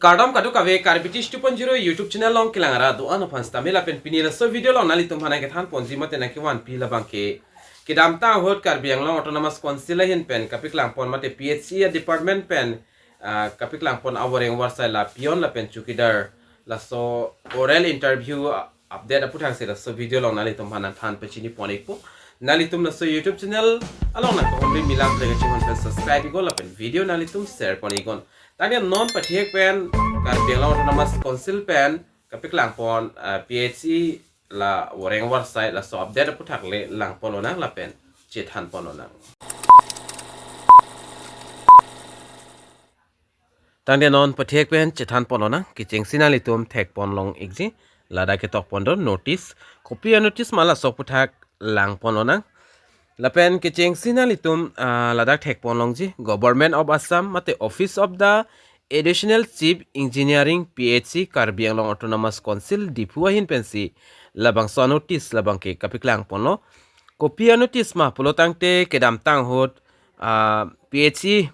Kardam kadu kave Karbitish 2.0 YouTube channel long kilangara do ano fans tamila pen pinila so video long nali tumhana ke than ponji mate na ki wan pila bangke kidam ta hot Karbi Anglong autonomous council hin pen kapik lang pon mate PHE department pen kapik lang pon awareng warsai la Peon la pen Chowkider la so oral interview update aputhak se la so video long nali tumhana than pechini ponikpo nali tum na so YouTube channel along na ko homri milam lega chimon pen subscribe go la pen video nali tum share ponigon tanya non pathek pen Karbi Anglong autonomous council pen kapik lang pon PHE la wareng warsai la so update aputhak le lang polona la pen chethan polona tanya non pathek pen chethan polona kicheng sinali tum thek pon long exi lada ke tok pondor notice copy notice mala so puthak lang polona la pen kicheng sinali tum lada thek pon long ji government of Assam mate office of the additional chief engineering PHE Karbi Anglong autonomous council diphu hin pensi labangso notice labangke kapiklang ponlo copy notice ma polotangte kedam tang hot PHE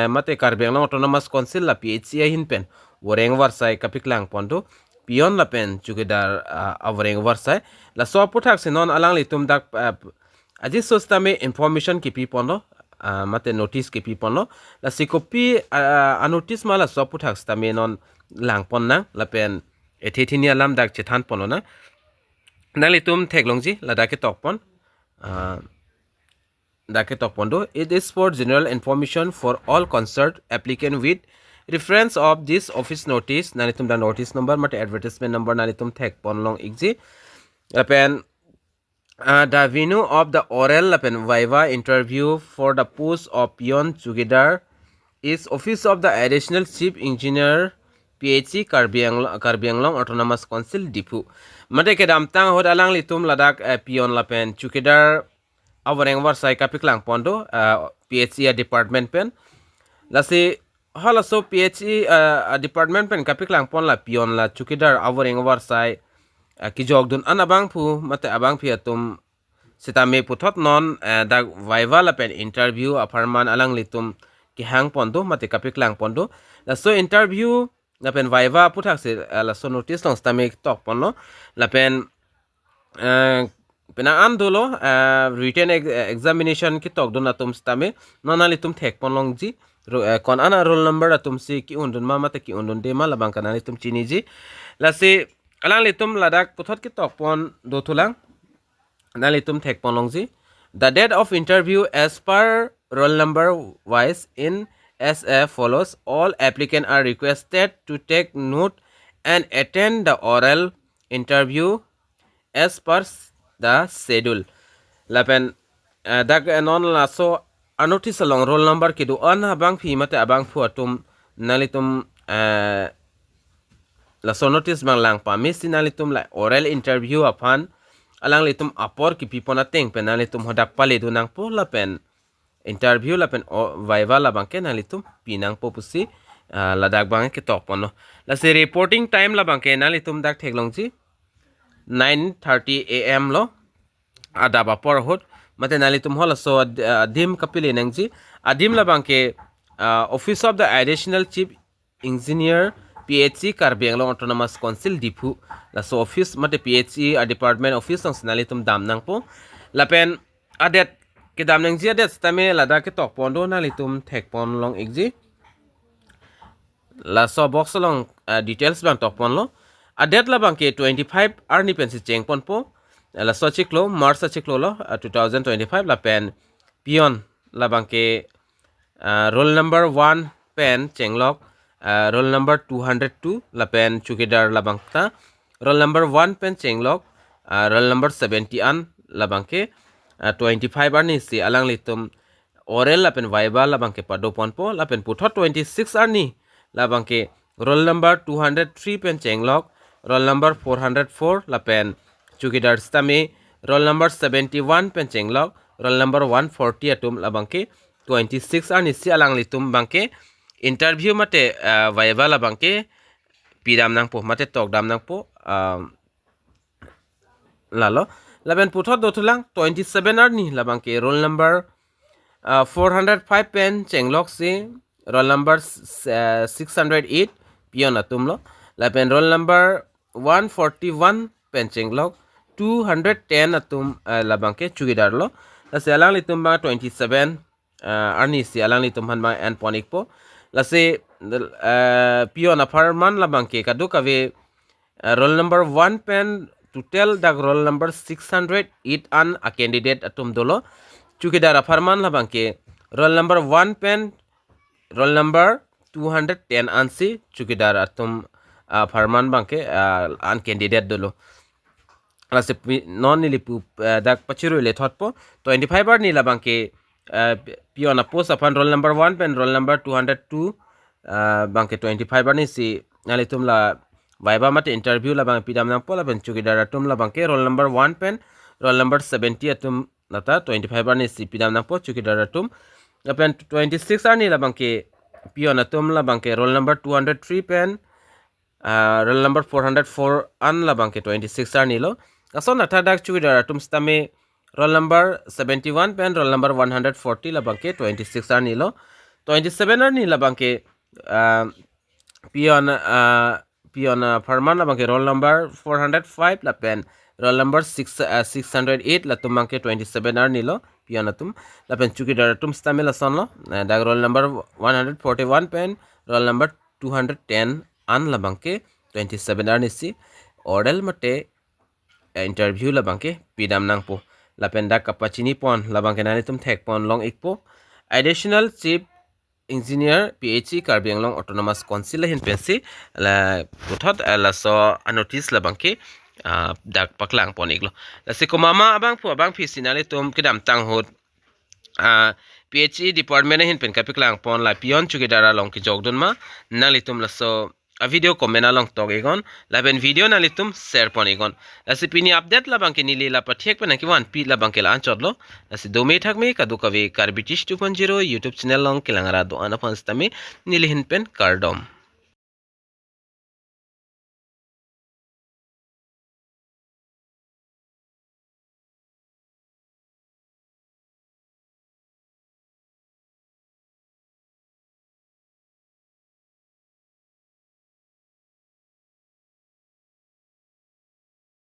mate Karbi Anglong autonomous council la PHE hin pen wareng warsai kapiklang pondo Peon la pen Chowkider awareng warsai la so puthak sinon alang litum dak aji sostame information ki pi pondo mate notice ki pi pondo la si copy notice mala so puthak stame non lang ponna la pen ethithini alam dak chethan pono na nalitum theklongji la dake tokpon dake tokpondo it is for general information for all concerned applicant with reference of this office notice nalitum da notice number mate advertisement number nalitum thekpon long exi la pen the venue of the oral lapen viva interview for the post of Peon Chowkider is office of the additional chief engineer PHE Karbi Anglong autonomous council diphu mate ke dam tang hod alang litum ladak Peon lapen Chowkider awareng warsai kapiklang pondo PHE department pen lasi hala so PHE department pen kapiklang pon la Peon la Chowkider awareng warsai ki jogdun anabang phu mate abang phi atum sitame puthot non dag viva la pen interview aparman alang litum ki hang pondo mate kapiklang pondo la so interview la pen viva puthak se la so notice long stame tok ponlo la pen pena andolo written examination ki tok don atum stame nonali tum thek ponlong ji kon ana roll number atum si ki undun ma mate ki undun de ma labang kanali tum chini ji la se alang litum ladak puthot ki tok pon do thulang nalitum thek pon longji the date of interview as per roll number wise in as follows all applicants are requested to take note and attend the oral interview as per the schedule lapen dak non la so notice along roll number ki do an abang phi mate abang phu atum nalitum la so notice bang lang pa misinalitum la oral interview apan alang litum apor ki pipona teng penalitum hodak pale du nang po la pen interview la pen viva la bang ken alitum pinang po pusi la dak bang ke tok pono la se reporting time la bang ken alitum dak theklongji 9:30 am lo ada ba por hot mate nalitum hola so dim kapile nangji adim la bang ke office of the additional chief engineer PHE Karbi Anglong autonomous council diphu la so office mate PHE department office ng sinalitum dam nang po la pen adet ke dam nang ji adet stame la da ke tok pondo na litum thek pon long exi la so box long details bang tok pon lo adet la bang ke 25 arni pen si cheng pon po la so chiklo march chiklo lo 2025 la pen Peon la bang ke roll number 1 pen chenglok roll number 202 la pen Chowkider la bangta roll number 1 pen chenglok roll number 70 an la bangke 25 arni si alang litum oral la pen viva la bangke pado ponpo la pen putho 26 arni la bangke roll number 203 pen chenglok roll number 404 la pen Chowkider stame roll number 71 pen chenglok roll number 140 atum la bangke 26 arni si alang litum bangke interview mate viva la bangke pidam nang po mate tok dam nang po lalo laben puthot do thulang 27 arni la bangke roll number 405 pen chenglok se roll number 608 Peon atumlo lapen roll number 141 penchenglok 210 atum labangke chukidar lo lase alang litum ba 27 arni si alang litum han ba en ponikpo lase Peon aparman labangke kadu kave roll number 1 pen to tell the roll number 608 an a candidate atum dolo chukidar aparman labangke roll number 1 pen roll number 210 ansi chukidar atum farman bangke an candidate dolo lase non nilipu dak pachiru le thotpo 25 bar nila bangke Peon post upon roll number 1 pen roll number 202 bangke 25 bar ni si nalitum la viva mat interview la bang pidam nang pola ben chukidar atum la bangke roll number 1 pen roll number 70 atum nata 25 bar ni si pidam nang po chukidar atum pen 26 ani la bangke Peon atum la bangke roll number 203 pen roll number 404 an la bangke 26 ani lo kason atha dak chukidar atum stame roll number 71 pen roll number 140 la bangke 26 ani lo 27 ani la bangke Peon farman la bangke roll number 405 la pen roll number 608 la tumangke 27 ani lo Peon atum la pen chukidar atum stame la son lo dak roll number 141 pen roll number 210 an la bangke 27 ani si order mate interview la bangke pidam nang po la pen dak kapachini pon la bangke nani tum thek pon long ikpo additional chief engineer PHE Karbi Anglong autonomous council hin pensi la puthot la so notice la bangke dak paklang pon iglo la se ko mama abang pu abang fi sinale tum kidam tang hot PHE department hin pen kapiklang pon la Peon Chowkider long ki jogdon ma nalitum la so a video comment along togegon laben video nalitum share ponigon lasi pini update la bangke nili la pathek pena ki wan pi la bangke la anchodlo lasi dome thakme kadu kave Karbi 2.0 YouTube channel long kilangara do ana panstami nili hin pen kardom